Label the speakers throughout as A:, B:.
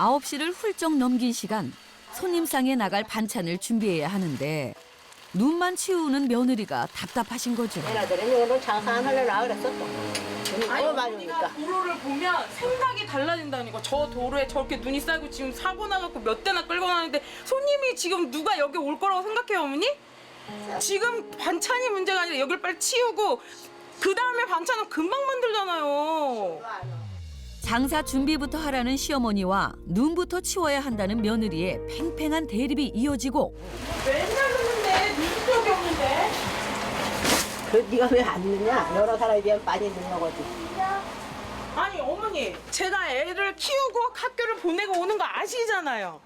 A: 9시를 훌쩍 넘긴 시간 손님상에 나갈 반찬을 준비해야 하는데 눈만 치우는 며느리가 답답하신 거죠.
B: 얘네들은 오늘 장사 안 하려나 그랬어 또. 너무 많이
C: 언니가
B: 오니까.
C: 도로를 보면 생각이 달라진다니까. 저 도로에 저렇게 눈이 쌓이고 지금 사고 나갖고 몇 대나 끌고 나는데 손님이 지금 누가 여기 올 거라고 생각해요, 어머니? 지금 반찬이 문제가 아니라 여길 빨리 치우고 그 다음에 반찬은 금방 만들잖아요.
A: 장사 준비부터 하라는 시어머니와 눈부터 치워야 한다는 며느리의 팽팽한 대립이 이어지고
C: 맨날 넣는데 눈 적이 없는데.
B: 그 네가 왜 안 넣냐? 여러 사람에 비하면 많이 넣는 거지.
C: 아니 어머니, 제가 애를 키우고 학교를 보내고 오는 거 아시잖아요.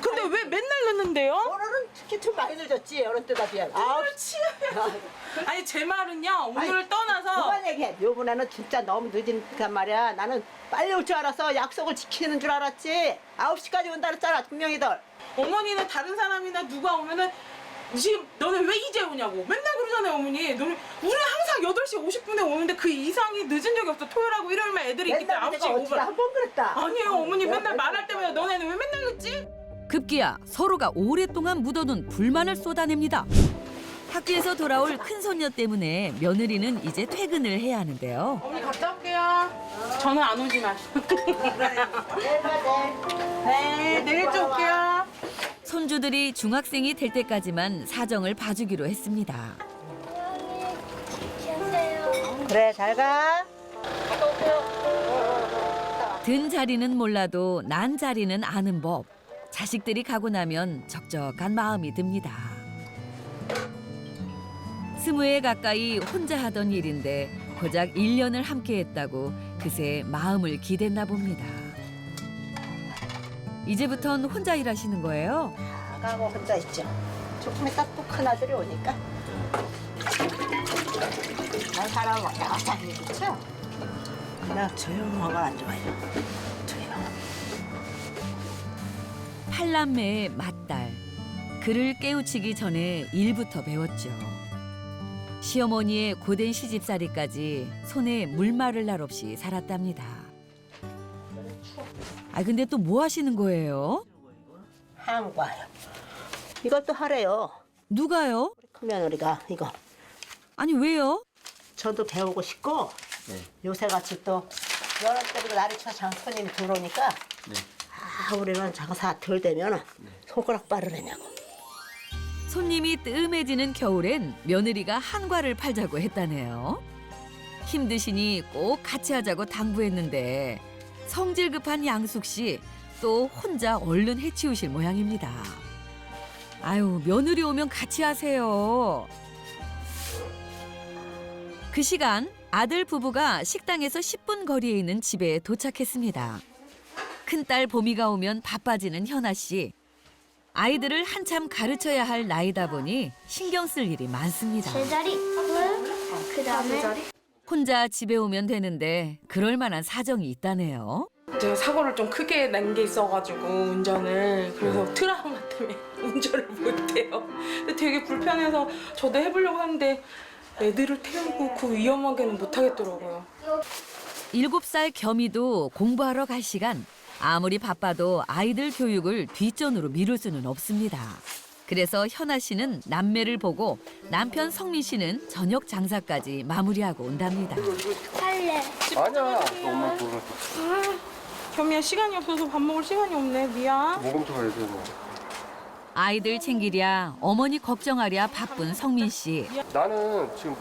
C: 근데 왜 맨날 넣는데요?
B: 오늘은 특히 좀 많이 늦었지. 어느 때다 비하면.
C: 오늘 치우면. 아니 제 말은요, 오늘
B: 아니,
C: 떠나서
B: 그만 얘기해. 요번에는 진짜 너무 늦으니까 말이야. 나는 빨리 올 줄 알았어. 약속을 지키는 줄 알았지. 9시까지 온다 그랬잖아. 분명히들.
C: 어머니는 다른 사람이나 누가 오면은 지금 너네 왜 이제 오냐고 맨날 그러잖아요, 어머니. 너네 우리 항상 8시 50분에 오는데 그 이상이 늦은 적이 없어. 토요일하고 일요일만 애들이 있기 때문에
B: 맨날
C: 9시
B: 내가
C: 5분.
B: 어찌다 한 번 그랬다.
C: 아니에요, 어머니 맨날 말할 때마다 너네는 왜 맨날 늦지?
A: 급기야 서로가 오랫동안 묻어둔 불만을 쏟아냅니다. 학교에서 돌아올 큰손녀 때문에 며느리는 이제 퇴근을 해야 하는데요.
C: 어머니 갔다 올게요. 저는 안 오지만. 네, 내일 좀 올게요.
A: 손주들이 중학생이 될 때까지만 사정을 봐주기로 했습니다.
B: 그래 잘 가.
A: 든 자리는 몰라도 난 자리는 아는 법. 자식들이 가고 나면 적적한 마음이 듭니다. 20회 가까이 혼자 하던 일인데 고작 1년을 함께했다고 그새 마음을 기댔나 봅니다. 이제부턴 혼자 일하시는 거예요?
B: 가고 혼자 있죠. 조금 이따 또 큰아들이 오니까. 난 사람 왔다 갔다 하는 거 그렇죠? 그냥 조용한 거 안 좋아해요. 조용.
A: 팔남매의 맏딸. 그를 깨우치기 전에 일부터 배웠죠. 시어머니의 고된 시집살이까지 손에 물 마를 날 없이 살았답니다. 아 근데 또 뭐 하시는 거예요?
B: 한과요. 이것도 하래요.
A: 누가요?
B: 큰 며느리가 이거.
A: 아니 왜요?
B: 저도 배우고 싶고 요새같이 또 여러 때리고 날이 쳐 손님이 들어오니까 아 우리는 장사 덜 되면 손가락 빠르냐고.
A: 손님이 뜸해지는 겨울엔 며느리가 한과를 팔자고 했다네요. 힘드시니 꼭 같이 하자고 당부했는데 성질 급한 양숙 씨 또 혼자 얼른 해치우실 모양입니다. 아유 며느리 오면 같이 하세요. 그 시간 아들 부부가 식당에서 10분 거리에 있는 집에 도착했습니다. 큰딸 봄이가 오면 바빠지는 현아 씨. 아이들을 한참 가르쳐야 할 나이다 보니 신경 쓸 일이 많습니다.
D: 제자리 그다음에
A: 혼자 집에 오면 되는데 그럴 만한 사정이 있다네요.
C: 제가 사고를 좀 크게 난 게 있어가지고 운전을 그래서 트라우마 때문에 운전을 못해요. 근데 되게 불편해서 저도 해보려고 하는데 애들을 태우고 그 위험하게는 못하겠더라고요.
A: 7살 겸이도 공부하러 갈 시간. 아무리 바빠도 아이들 교육을 뒷전으로 미룰 수는 없습니다. 그래서 현아 씨는 남매를 보고 남편 성민 씨는 저녁 장사까지 마무리하고 온답니다.
D: 할래.
E: 아니야. 엄마 보러
C: 현미야, 시간이 없어서 밥 먹을 시간이 없네. 미안.
E: 모금도 가야 돼.
A: 아이들 챙기랴 어머니 걱정하랴 바쁜 성민 씨.
E: 나는 지금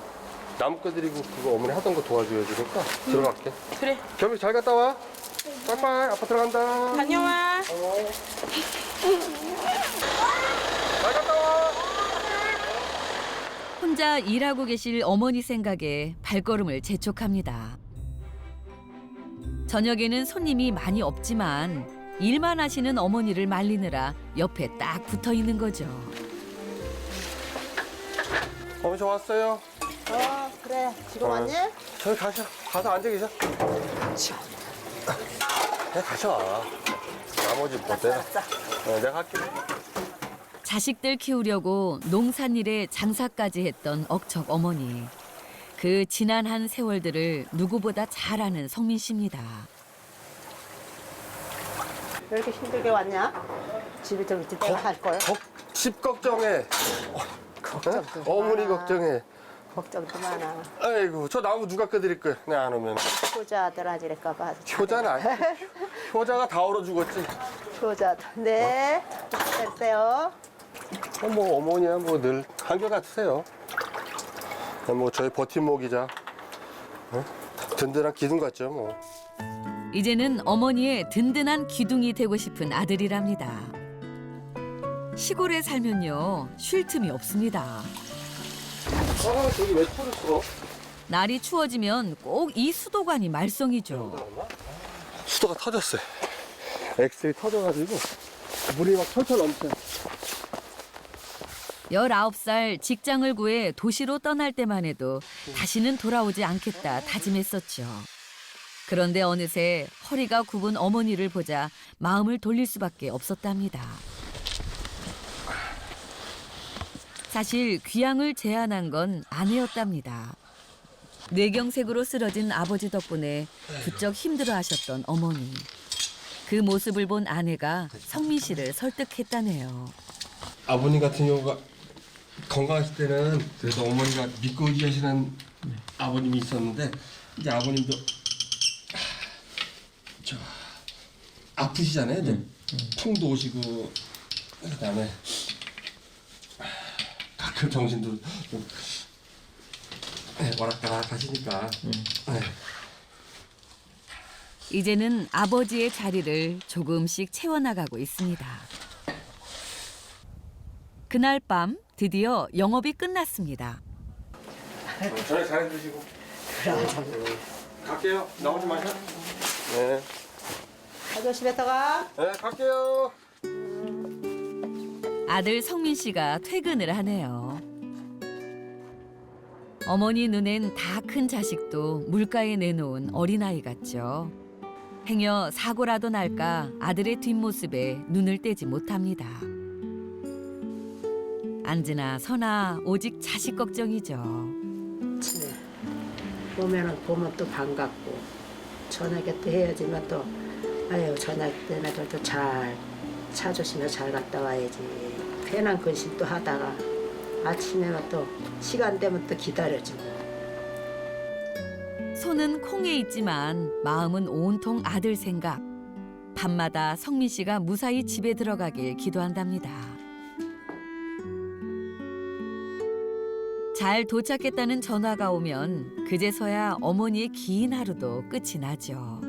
E: 나뭇가 드리고 그거 어머니 하던 거 도와줘야 되니까 들어갈게.
C: 그래,
E: 겸이 잘 갔다 와. 빠이빠이. 아빠 들어간다.
C: 다녀와.
E: 잘 갔다 와.
A: 혼자 일하고 계실 어머니 생각에 발걸음을 재촉합니다. 저녁에는 손님이 많이 없지만 일만 하시는 어머니를 말리느라 옆에 딱 붙어 있는 거죠.
E: 어머니 저 왔어요.
B: 그래 지금 왔니?
E: 저기 가서 앉아 계셔. 그냥 가셔. 나머지 뭐 내가. 내가 할게.
A: 자식들 키우려고 농산일에 장사까지 했던 억척 어머니. 그 지난한 세월들을 누구보다 잘 아는 성민 씨입니다.
B: 왜 이렇게 힘들게 왔냐? 집에 좀 있을 때가 할걸.
E: 집 걱정해. 어머니 걱정해.
B: 걱정도 많아.
E: 아이고, 저 나무 누가 끄드릴 거야? 내가 안 오면.
B: 효자들 아니랄까 봐.
E: 효자는 아니야. 효자가 다 얼어 죽었지.
B: 효자들. 네. 됐어요.
E: 뭐 어머니야 뭐 늘 한결같으세요. 뭐 저희 버팀목이자 든든한 기둥 같죠 뭐.
A: 이제는 어머니의 든든한 기둥이 되고 싶은 아들이랍니다. 시골에 살면요, 쉴 틈이 없습니다.
E: 저기 왜 초를 써?
A: 날이 추워지면 꼭 이 수도관이 말썽이죠.
E: 수도가 터졌어요. 엑셀이 터져가지고 물이 막 철철 넘쳐요.
A: 19살 직장을 구해 도시로 떠날 때만 해도 다시는 돌아오지 않겠다 다짐했었죠. 그런데 어느새 허리가 굽은 어머니를 보자 마음을 돌릴 수밖에 없었답니다. 사실 귀향을 제안한 건 아내였답니다. 뇌경색으로 쓰러진 아버지 덕분에 부쩍 힘들어하셨던 어머니. 그 모습을 본 아내가 성민 씨를 설득했다네요.
E: 아버님 같은 경우가 건강하실 때는 그래도 어머니가 믿고 의지하시는 아버님이 있었는데 이제 아버님도 저 아프시잖아요. 이제 풍도 오시고 그다음에 가끔 정신도 좀 오락가락 하시니까
A: 이제는 아버지의 자리를 조금씩 채워나가고 있습니다. 그날 밤 드디어 영업이 끝났습니다.
E: 저녁 잘 드시고. 갈게요. 나오지 마셔. 네.
B: 조심해서 가.
E: 네, 갈게요.
A: 아들 성민 씨가 퇴근을 하네요. 어머니 눈엔 다 큰 자식도 물가에 내놓은 어린아이 같죠. 행여 사고라도 날까 아들의 뒷모습에 눈을 떼지 못합니다. 앉으나 서나 오직 자식 걱정이죠.
B: 아침에 보면 또 반갑고 저녁에 또 해야지만 또 아유 저녁 때는 또 잘 차 조심해 잘 갔다 와야지. 괜한 근심 또 하다가 아침에는 또 시간 되면 또 기다려주고.
A: 손은 콩에 있지만 마음은 온통 아들 생각. 밤마다 성민 씨가 무사히 집에 들어가길 기도한답니다. 잘 도착했다는 전화가 오면 그제서야 어머니의 긴 하루도 끝이 나죠.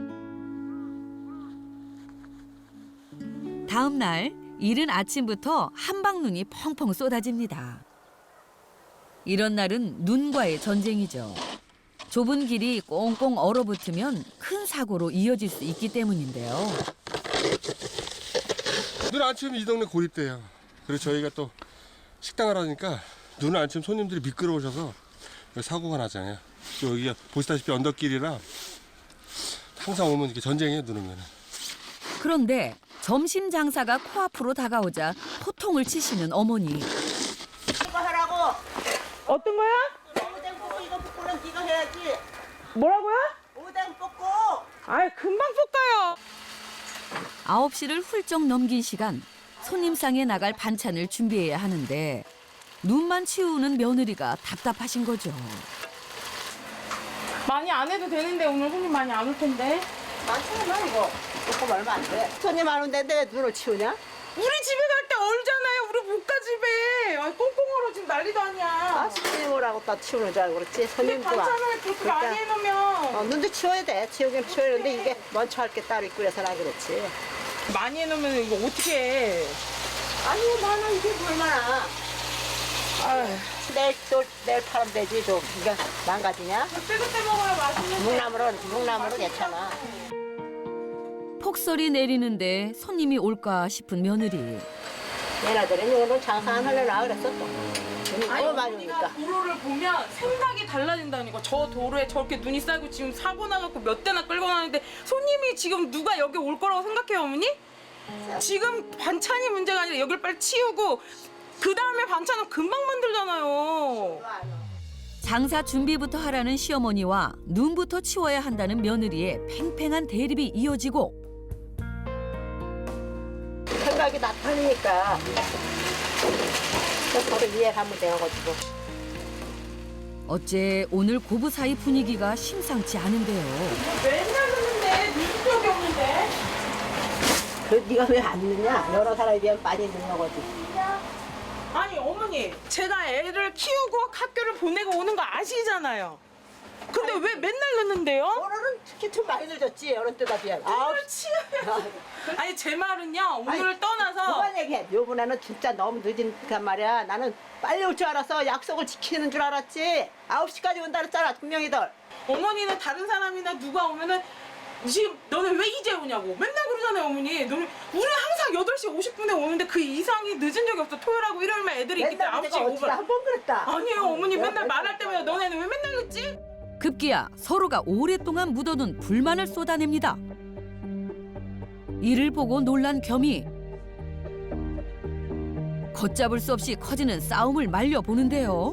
A: 다음 날 이른 아침부터 한방눈이 펑펑 쏟아집니다. 이런 날은 눈과의 전쟁이죠. 좁은 길이 꽁꽁 얼어붙으면 큰 사고로 이어질 수 있기 때문인데요.
E: 눈 안 치우면 이 동네 고립돼요. 그리고 저희가 또 식당을 하니까 눈을 안 치면 손님들이 미끄러우셔서 사고가 나잖아요. 또 여기가 보시다시피 언덕길이라 항상 오면 이렇게 전쟁이에요, 눈 오면.
A: 그런데 점심 장사가 코앞으로 다가오자 호통을 치시는 어머니.
B: 이거 하라고.
C: 어떤 거야?
B: 오뎅 볶고 이거 볶고는 네가 해야지.
C: 뭐라고요?
B: 오뎅 볶고.
C: 아이 금방 볶아요.
A: 9시를 훌쩍 넘긴 시간 손님상에 나갈 반찬을 준비해야 하는데 눈만 치우는 며느리가 답답하신 거죠.
C: 많이 안 해도 되는데 오늘 손님 많이 안 올 텐데.
B: 많잖아 이거. 조금 얼마 안 돼. 손님 많은데 왜 눈을 치우냐?
C: 우리 집에 갈 때 얼잖아요. 우리 못 가 집에. 아, 꽁꽁 얼어 지금 난리도 아니야.
B: 아 손님 오라고 다 치우는 줄 알고 그렇지.
C: 근데
B: 손님도 와.
C: 반찬을 그렇게 많이 해놓으면
B: 눈도 치워야 돼. 치우긴 치워야 되는데 이게 먼저 할 게 따로 있고 그래서라 그렇지.
C: 많이 해놓으면 이거 어떻게 해?
B: 아니 많아 이게 얼마나.
C: 아휴.
B: 내일 팔면 되지 좀. 이게 망가지냐?
C: 그때 먹어야 맛있는데.
B: 묵나물은 괜찮아.
A: 폭설이 내리는데 손님이 올까 싶은 며느리.
B: 얘네들은 오늘 장사 안 하려나 그랬어 또. 눈이 너무 많이
C: 우리가
B: 오니까.
C: 도로를 보면 생각이 달라진다니까. 저 도로에 저렇게 눈이 쌓이고 지금 사고 나갖고 몇 대나 끌고 나는데 손님이 지금 누가 여기 올 거라고 생각해요, 어머니? 지금 반찬이 문제가 아니라 여기를 빨리 치우고 그 다음에 반찬은 금방 만들잖아요.
A: 장사 준비부터 하라는 시어머니와 눈부터 치워야 한다는 며느리의 팽팽한 대립이 이어지고
B: 생각이 나타나니까 서로 이해하면 돼가지고.
A: 어째 오늘 고부 사이 분위기가 심상치 않은데요.
C: 맨날 늦는데 늦은 적이 없는데.
B: 그 네가 왜 안 늦냐? 여러 사람에 비하면 많이 늦는 거지.
C: 아니 어머니 제가 애를 키우고 학교를 보내고 오는 거 아시잖아요. 근데 왜 맨날 늦는데요?
B: 오늘은 특히 좀 많이 늦었지. 어느 때다 비하면.
C: 그렇지. 아니 제 말은요 오늘
B: 아니,
C: 떠나서
B: 그만 얘기해. 요번에는 진짜 너무 늦으니까 말이야. 나는 빨리 올 줄 알았어. 약속을 지키는 줄 알았지. 9시까지 온다 그랬잖아. 분명히들.
C: 어머니는 다른 사람이나 누가 오면은 지금 너네 왜 이제 오냐고 맨날 그러잖아요 어머니. 너네 우리 항상 8시 50분에 오는데 그 이상이 늦은 적이 없어. 토요일하고 일요일만 애들이 있기 때문에
B: 맨날 내가
C: 9시
B: 어찌다
C: 5분.
B: 한번 그랬다.
C: 아니에요 어머니 맨날 말할 때마다 너네는 왜 맨날 늦지?
A: 급기야 서로가 오랫동안 묻어둔 불만을 쏟아냅니다. 이를 보고 놀란 겸이 걷잡을 수 없이 커지는 싸움을 말려보는데요.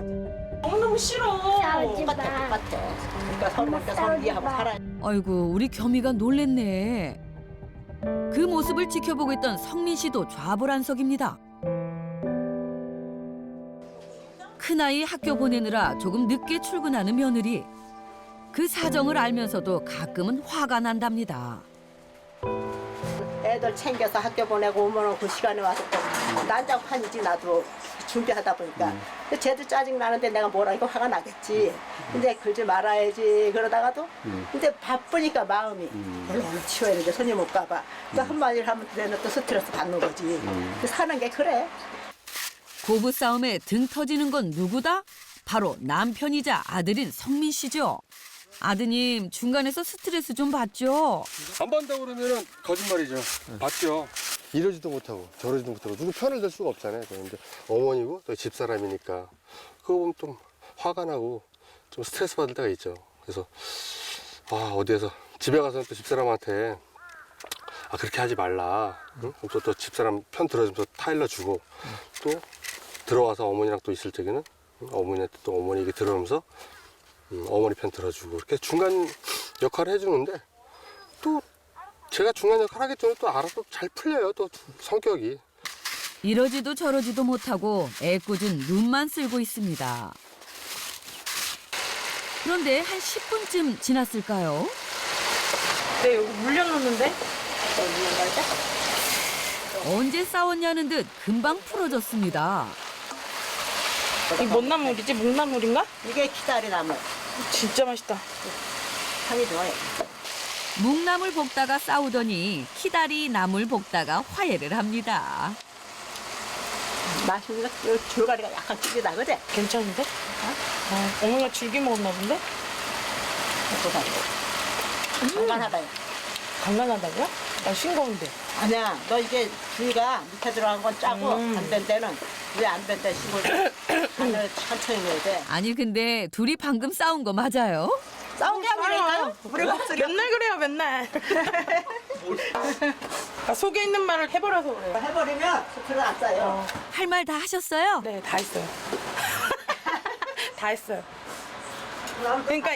C: 너무너무 싫어.
D: 싸우지 마.
B: 똑같아. 그러니까 서로 이해하고 살아야
A: 아이고 우리 겸이가 놀랬네. 그 모습을 지켜보고 있던 성민 씨도 좌불안석입니다. 큰아이 학교 보내느라 조금 늦게 출근하는 며느리. 그 사정을 알면서도 가끔은 화가 난답니다.
B: 애들 챙겨서 학교 보내고 오면 그 시간에 와서 또 난장판이지 나도 준비하다 보니까. 근데 쟤도 짜증 나는데 내가 뭐라니까 화가 나겠지. 근데 그러지 말아야지 그러다가도 근데 바쁘니까 마음이 얼른 치워야 되는데 손님 올까 봐. 또 한마디를 하면 내는 또 스트레스 받는 거지. 사는 게 그래.
A: 고부 싸움에 등 터지는 건 누구다? 바로 남편이자 아들인 성민 씨죠. 아드님 중간에서 스트레스 좀 받죠?
E: 안 받는다고 그러면은 거짓말이죠. 맞죠. 이러지도 못하고 저러지도 못하고 누구 편을 들 수가 없잖아요. 근데 어머니고 또 집사람이니까 그거 보면 좀 화가 나고 좀 스트레스 받을 때가 있죠. 그래서 어디에서 집에 가서는 또 집사람한테 그렇게 하지 말라. 응? 또 집사람 편 들어주면서 타일러 주고 또 들어와서 어머니랑 또 있을 적에는 어머니한테 또 어머니 얘기 들으면서 어머니 편 들어주고 이렇게 중간 역할을 해주는데 또 제가 중간 역할 하기 전에 또 알아서 잘 풀려요. 또 성격이.
A: 이러지도 저러지도 못하고 애꿎은 눈만 쓸고 있습니다. 그런데 한 10분쯤 지났을까요?
C: 네 여기 물려놓는데?
A: 언제 싸웠냐는 듯 금방 풀어졌습니다.
C: 이 뭔 나물이지? 묵나물인가?
B: 이게 기다리 나물.
C: 진짜 맛있다.
B: 향이 좋아요.
A: 묵나물 볶다가 싸우더니 키다리 나물 볶다가 화해를 합니다.
B: 맛있는 거 줄가리가 약간 찌기다 그래?
C: 괜찮은데? 어머니가 줄기 먹었나 본데?
B: 간간하다.
C: 간간하다고요? 나 싱거운데.
B: 아니야, 너 이게 줄기가 밑에 들어간 건 짜고 안 된 데는 왜 안 된 데 식을 간을 천천히 넣어야 돼.
A: 아니 근데 둘이 방금 싸운 거 맞아요?
B: 싸운 게 아니라요? 우리 목소리
C: 맨날 그래요 맨날. 속에 있는 말을 해버려서 그래요.
B: 해버리면 스트레스 안 쌓여.
A: 할 말 다 하셨어요?
C: 네, 다 했어요. 다 했어요. 그러니까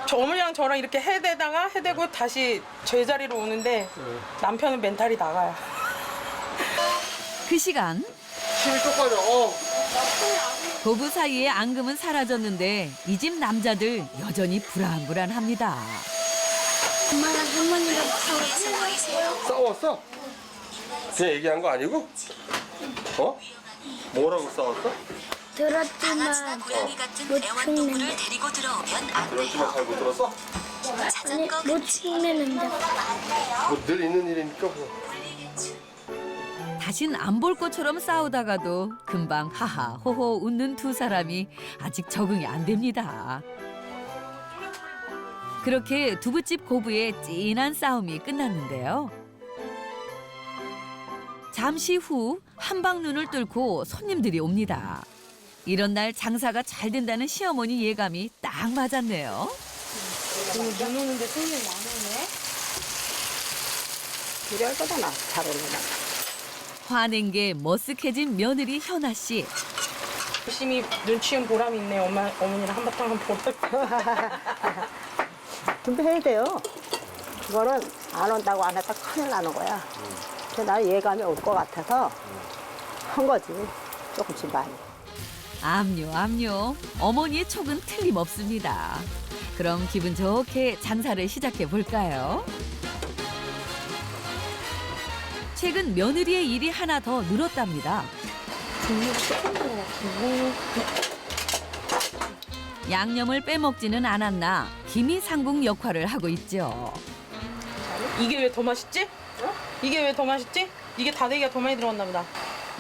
C: 저 어머니랑 저랑 이렇게 해대고 다시 제자리로 오는데 남편은 멘탈이 나가요.
A: 그 시간
E: 힘이 쪽팔려.
A: 부부 사이의 앙금은 사라졌는데 이 집 남자들 여전히 불안불안합니다.
D: 엄마랑 할머니랑 싸웠어요.
E: 싸웠어? 그냥 얘기한 거 아니고? 뭐라고 싸웠어?
D: 들었지만
F: 고양이 같은
D: 못
F: 애완동물을
D: 죽는데.
F: 데리고 들어오면 안
E: 들었지만
F: 돼요.
E: 잘 못 들었어?
D: 아니 못 죽는데.
E: 늘 있는 일이니까
A: 다신 안 볼 것처럼 싸우다가도 금방 하하 호호 웃는 두 사람이 아직 적응이 안 됩니다. 그렇게 두부집 고부의 찐한 싸움이 끝났는데요. 잠시 후 한방 눈을 뚫고 손님들이 옵니다. 이런 날 장사가 잘 된다는 시어머니 예감이 딱 맞았네요.
C: 오늘 눈 오는데 손님이 안 오네.
B: 이럴 거다 나 잘 오는
A: 화낸 게 머쓱해진 며느리 현아 씨.
C: 열심히 눈치운 보람이 있네. 어머니랑 한바탕 한 보람.
B: 준비해야 돼요. 그거는 안 온다고 안 했다 큰일 나는 거야. 나 예감이 올 것 같아서 한 거지. 조금씩 많이.
A: 암요. 어머니의 촉은 틀림없습니다. 그럼 기분 좋게 장사를 시작해 볼까요? 최근 며느리의 일이 하나 더 늘었답니다. 양념을 빼먹지는 않았나 김이상궁 역할을 하고 있죠.
C: 이게 왜 더 맛있지? 이게 왜 더 맛있지? 이게 다대기가 더 많이 들어갔나 보다.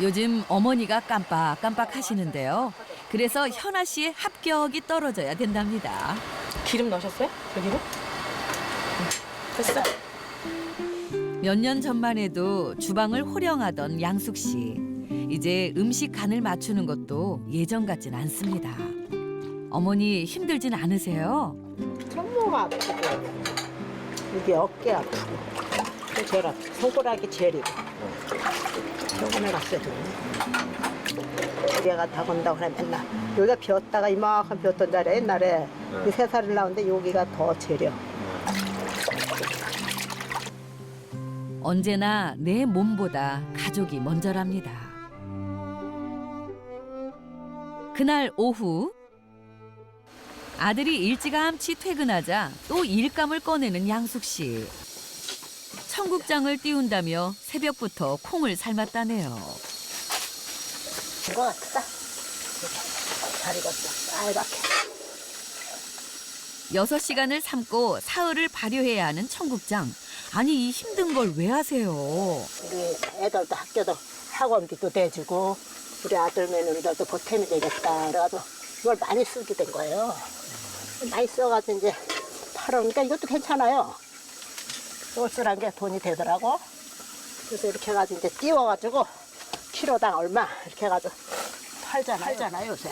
A: 요즘 어머니가 깜빡깜빡 하시는데요. 그래서 현아 씨의 합격이 떨어져야 된답니다.
C: 기름 넣으셨어요? 여기로? 됐어.
A: 몇 년 전만 해도 주방을 호령하던 양숙 씨. 이제 음식 간을 맞추는 것도 예전 같진 않습니다. 어머니 힘들진 않으세요?
B: 손목 아프고 여기 어깨 아프고 또 제일 아프고 손가락이 제일 저번에 갔어야 되네. 우리가 다 건다고 그래 맨날 여기가 비었다가 이만큼 비었던 자리에 옛날에 3살을 나오는데 여기가 더 제려.
A: 언제나 내 몸보다 가족이 먼저랍니다. 그날 오후 아들이 일찌감치 퇴근하자 또 일감을 꺼내는 양숙 씨. 청국장을 띄운다며 새벽부터 콩을 삶았다네요.
B: 이거 같다. 잘 익었어. 빨갛게.
A: 6시간을 삶고 사흘을 발효해야 하는 청국장. 아니 이 힘든 걸 왜 하세요?
B: 우리 애들도 학교도 학원비도 대주고 우리 아들 며느리들도 보탬이 되겠다. 그래가지고 이걸 많이 쓰게 된 거예요. 많이 써가지고 이제 팔으니까 이것도 괜찮아요. 쏠쏠한 게 돈이 되더라고. 그래서 이렇게 해가지고 이제 띄워가지고 키로당 얼마 이렇게 해가지고 팔잖아요 요새.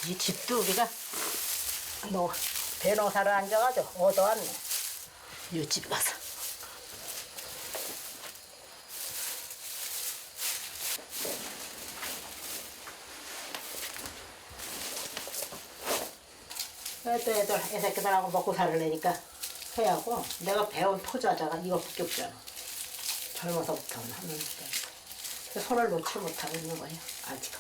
B: 이 집도 우리가 배농사를 앉아가지고 얻어왔네. 이 집 가서. 애새끼들하고 먹고 살려니까 해야 하고 내가 배운 토자자가 이거밖에 없잖아. 젊어서부터 하는 거니까. 손을 놓지 못하고 있는 거예요, 아직은.